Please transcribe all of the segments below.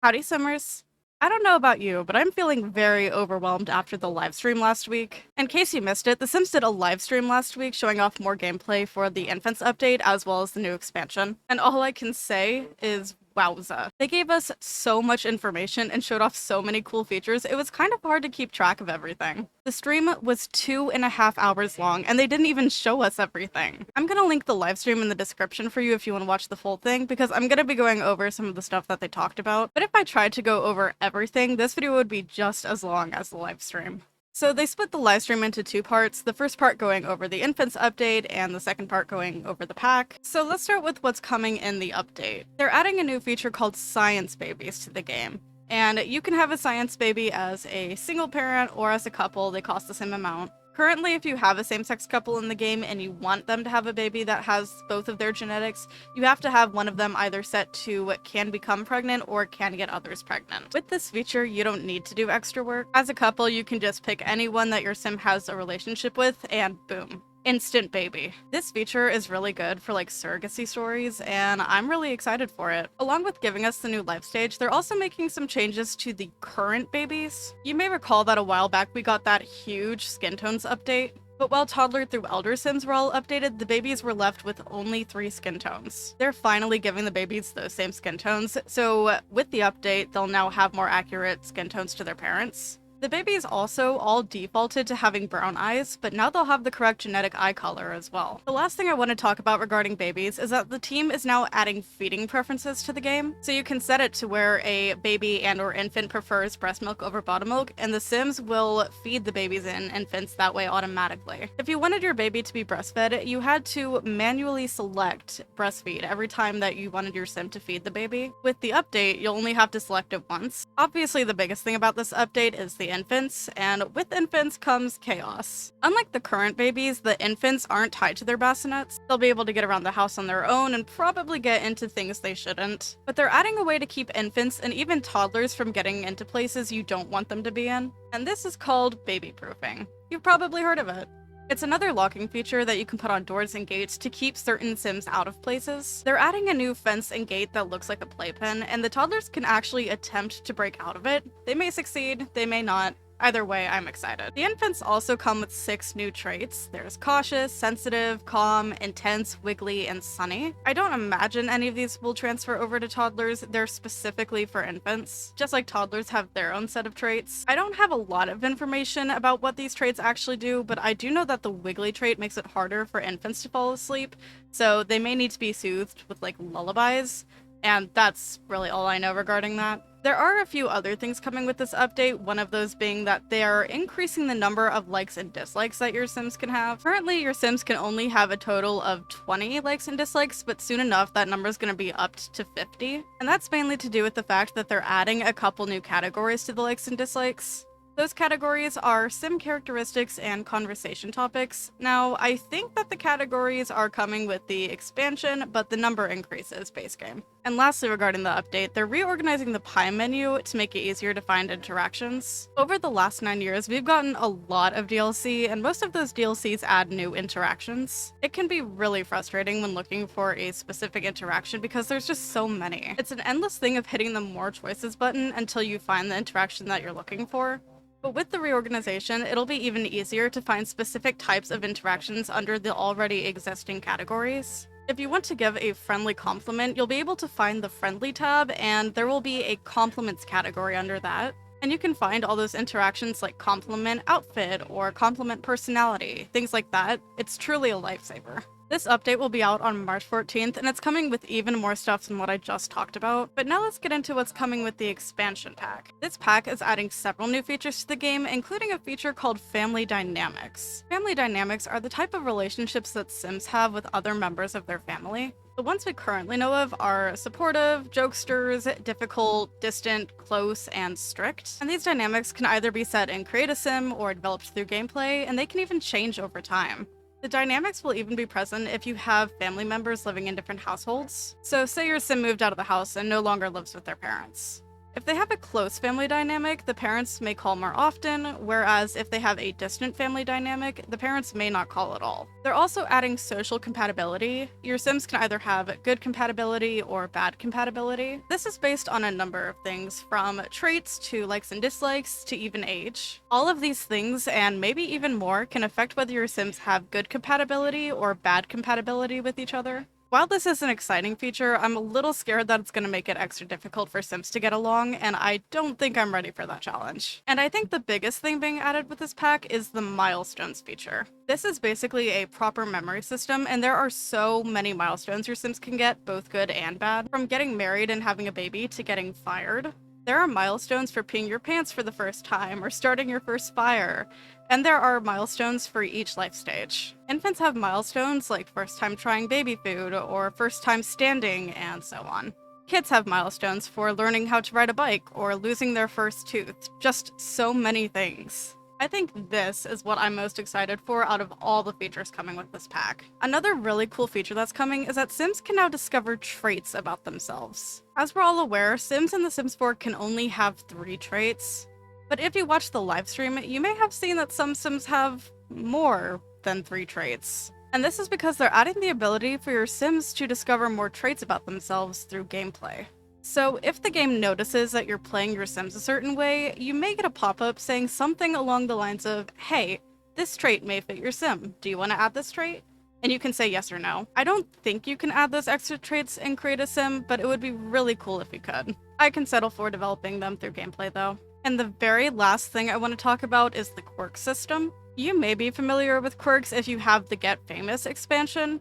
Howdy, Simmers. I don't know about you, but I'm feeling very overwhelmed after the live stream last week. In case you missed it, The Sims did a live stream last week showing off more gameplay for the Infants update as well as the new expansion. And all I can say is wowza. They gave us so much information and showed off so many cool features, it was kind of hard to keep track of everything. The stream was 2.5 hours long, and they didn't even show us everything. I'm gonna link the live stream in the description for you if you want to watch the full thing, because I'm gonna be going over some of the stuff that they talked about. But if I tried to go over everything, this video would be just as long as the live stream. So they split the live stream into two parts, the first part going over the Infants update and the second part going over the pack. So let's start with what's coming in the update. They're adding a new feature called Science Babies to the game. And you can have a science baby as a single parent or as a couple, they cost the same amount. Currently, if you have a same-sex couple in the game and you want them to have a baby that has both of their genetics, you have to have one of them either set to can become pregnant or can get others pregnant. With this feature, you don't need to do extra work. As a couple, you can just pick anyone that your sim has a relationship with and boom. Instant baby. This feature is really good for like surrogacy stories, and I'm really excited for it. Along with giving us the new life stage, they're also making some changes to the current babies. You may recall that a while back we got that huge skin tones update, but while toddler through elder sims were all updated, the babies were left with only 3 skin tones. They're finally giving the babies those same skin tones, so with the update, they'll now have more accurate skin tones to their parents. The babies also all defaulted to having brown eyes, but now they'll have the correct genetic eye color as well. The last thing I want to talk about regarding babies is that the team is now adding feeding preferences to the game, so you can set it to where a baby and or infant prefers breast milk over bottom milk, and the Sims will feed the babies and infants that way automatically. If you wanted your baby to be breastfed, you had to manually select breastfeed every time that you wanted your Sim to feed the baby. With the update, you'll only have to select it once. Obviously, the biggest thing about this update is the infants, and with infants comes chaos. Unlike the current babies, the infants aren't tied to their bassinets. They'll be able to get around the house on their own and probably get into things they shouldn't. But they're adding a way to keep infants and even toddlers from getting into places you don't want them to be in. And this is called baby proofing. You've probably heard of it. It's another locking feature that you can put on doors and gates to keep certain Sims out of places. They're adding a new fence and gate that looks like a playpen, and the toddlers can actually attempt to break out of it. They may succeed, they may not. Either way, I'm excited. The infants also come with 6 new traits. There's cautious, sensitive, calm, intense, wiggly, and sunny. I don't imagine any of these will transfer over to toddlers. They're specifically for infants. Just like toddlers have their own set of traits. I don't have a lot of information about what these traits actually do, but I do know that the wiggly trait makes it harder for infants to fall asleep, so they may need to be soothed with like lullabies, and that's really all I know regarding that. There are a few other things coming with this update, one of those being that they are increasing the number of likes and dislikes that your Sims can have. Currently, your Sims can only have a total of 20 likes and dislikes, but soon enough, that number is going to be upped to 50. And that's mainly to do with the fact that they're adding a couple new categories to the likes and dislikes. Those categories are sim characteristics and conversation topics. Now, I think that the categories are coming with the expansion, but the number increases base game. And lastly, regarding the update, they're reorganizing the pie menu to make it easier to find interactions. Over the last 9 years, we've gotten a lot of DLC, and most of those DLCs add new interactions. It can be really frustrating when looking for a specific interaction because there's just so many. It's an endless thing of hitting the more choices button until you find the interaction that you're looking for. But with the reorganization, it'll be even easier to find specific types of interactions under the already existing categories. If you want to give a friendly compliment, you'll be able to find the friendly tab, and there will be a compliments category under that. And you can find all those interactions like compliment outfit or compliment personality, things like that. It's truly a lifesaver. This update will be out on March 14th, and it's coming with even more stuff than what I just talked about. But now let's get into what's coming with the expansion pack. This pack is adding several new features to the game, including a feature called Family Dynamics. Family Dynamics are the type of relationships that Sims have with other members of their family. The ones we currently know of are supportive, jokesters, difficult, distant, close, and strict. And these dynamics can either be set in Create a Sim or developed through gameplay, and they can even change over time. The dynamics will even be present if you have family members living in different households. So say your Sim moved out of the house and no longer lives with their parents. If they have a close family dynamic, the parents may call more often, whereas if they have a distant family dynamic, the parents may not call at all. They're also adding social compatibility. Your Sims can either have good compatibility or bad compatibility. This is based on a number of things, from traits to likes and dislikes to even age. All of these things, and maybe even more, can affect whether your Sims have good compatibility or bad compatibility with each other. While this is an exciting feature, I'm a little scared that it's going to make it extra difficult for Sims to get along, and I don't think I'm ready for that challenge. And I think the biggest thing being added with this pack is the milestones feature. This is basically a proper memory system, and there are so many milestones your Sims can get, both good and bad. From getting married and having a baby to getting fired. There are milestones for peeing your pants for the first time, or starting your first fire, and there are milestones for each life stage. Infants have milestones like first time trying baby food, or first time standing, and so on. Kids have milestones for learning how to ride a bike, or losing their first tooth, just so many things. I think this is what I'm most excited for out of all the features coming with this pack. Another really cool feature that's coming is that Sims can now discover traits about themselves. As we're all aware, Sims in The Sims 4 can only have 3 traits. But if you watch the livestream, you may have seen that some Sims have more than 3 traits. And this is because they're adding the ability for your Sims to discover more traits about themselves through gameplay. So if the game notices that you're playing your Sims a certain way, you may get a pop-up saying something along the lines of, "Hey, this trait may fit your Sim. Do you want to add this trait?" And you can say yes or no. I don't think you can add those extra traits and create a Sim, but it would be really cool if you could. I can settle for developing them through gameplay though. And the very last thing I want to talk about is the quirk system. You may be familiar with quirks if you have the Get Famous expansion,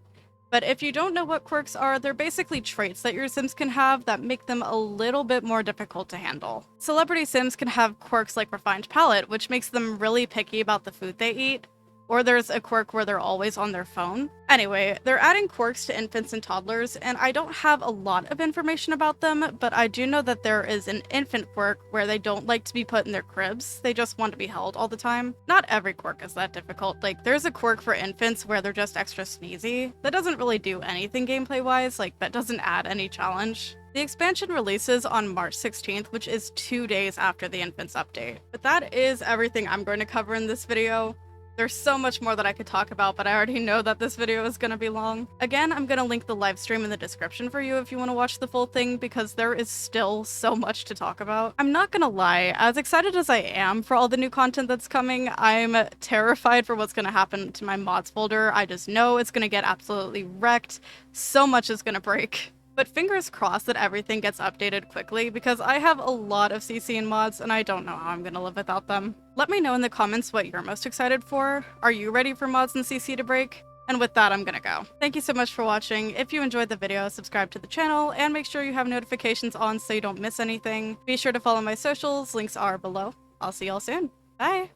but if you don't know what quirks are, they're basically traits that your Sims can have that make them a little bit more difficult to handle. Celebrity Sims can have quirks like Refined Palate, which makes them really picky about the food they eat. Or there's a quirk where they're always on their phone. Anyway, they're adding quirks to infants and toddlers, and I don't have a lot of information about them, but I do know that there is an infant quirk where they don't like to be put in their cribs, they just want to be held all the time. Not every quirk is that difficult. Like, there's a quirk for infants where they're just extra sneezy. That doesn't really do anything gameplay-wise, like, that doesn't add any challenge. The expansion releases on March 16th, which is 2 days after the infants update. But that is everything I'm going to cover in this video. There's so much more that I could talk about, but I already know that this video is going to be long. Again, I'm going to link the live stream in the description for you if you want to watch the full thing, because there is still so much to talk about. I'm not going to lie, as excited as I am for all the new content that's coming, I'm terrified for what's going to happen to my mods folder. I just know it's going to get absolutely wrecked. So much is going to break. But fingers crossed that everything gets updated quickly, because I have a lot of CC and mods and I don't know how I'm gonna live without them. Let me know in the comments what you're most excited for. Are you ready for mods and CC to break? And with that, I'm gonna go. Thank you so much for watching. If you enjoyed the video, subscribe to the channel and make sure you have notifications on so you don't miss anything. Be sure to follow my socials, links are below. I'll see y'all soon. Bye!